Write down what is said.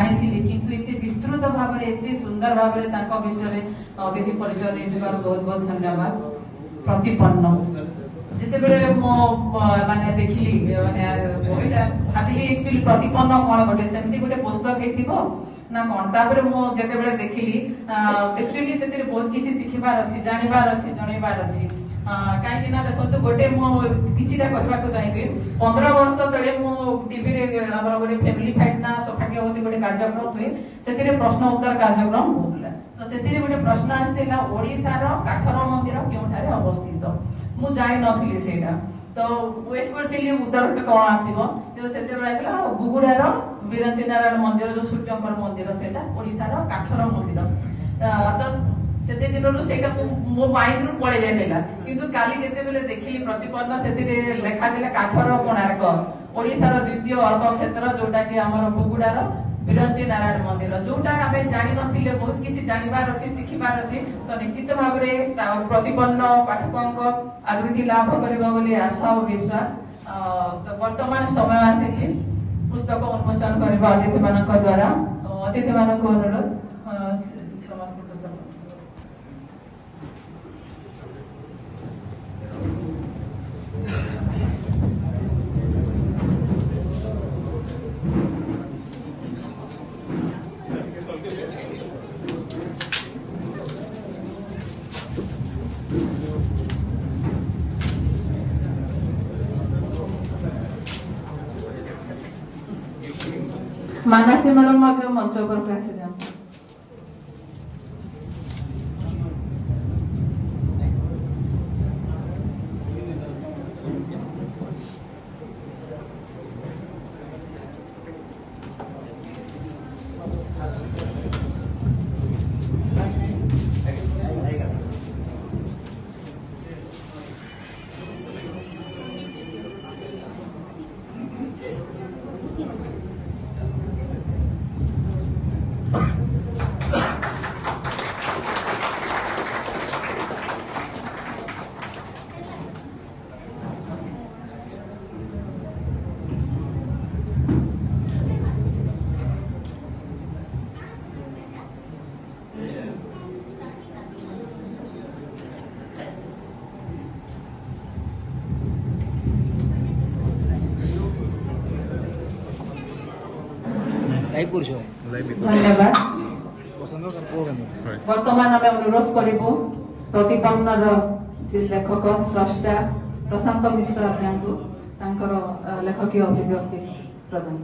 जानी किंतु एते विस्तृत भाव में एते सुंदर भाव में विषय अतिथि परिचय देथिबार बहुत बहुत धन्यवाद। प्रतिपन्न जिते मो माने देखिली माने भाविली एक्चुअली प्रतिपन्न कौन गोटे सेमती गोटे पुस्तक हेतिबो ना कौन तापर मो जेते देखिली एक्चुअली सेते बहुत किछि सिखिबार अछि जानिबार अछि जणैबार अछि कहीं ना देखो गोटे किछिटा करबाक चाहिए 15 वर्ष तले मु टीवी रे हमर गोटे फैमिली फाइट ना सौभाग्यवती गोटे कार्यक्रम हुए सेतिरे प्रश्न उत्तर कार्यक्रम होतला तो सेतिरे गोटे प्रश्न आस्थिला ओडिसा रो काठर मंदिर केउठारे अवस्थित मु जानि नथिली सेटा तो वेट करथिली उत्तर कोन आसीबो तो सेते बेला आइला गुगुडा रो वीरंची नारायण मंदिर जो सूर्यंकर मंदिर सेटा ओडिसा रो काठर मंदिर तो सेते दिन सेटा मो माइंड रु पळे जायला किंतु काली जेते बेले देखिली प्रतिपन्न सेतिरे लेखा दिला काठर कोणार्क ओडिसा रो द्वितीय अर्क क्षेत्र जोटा कि हमर बुगुडा रो वीरंची नारायण मंदिर जोटा हमें जानि नथिले बहुत किछि जानिबार अछि सिखिबार अछि तो निश्चित भाव रे प्रतिपन्न पाठकंक आगृति लाभ करबा बोली आशा और विश्वास तो वर्तमान समय आसीछि पुस्तक उन्मोचन करबा अतिथि मानक द्वारा अतिथि मानक अनुरोध मानसी मैडम मंच पर आसी जाओ। धन्यवाद। वर्तमान आम अनुरोध करूँ प्रतिपन्न लेखक स्रष्टा प्रशांत मिश्र आज्ञा को लेखकीय अभिव्यक्ति प्रदान।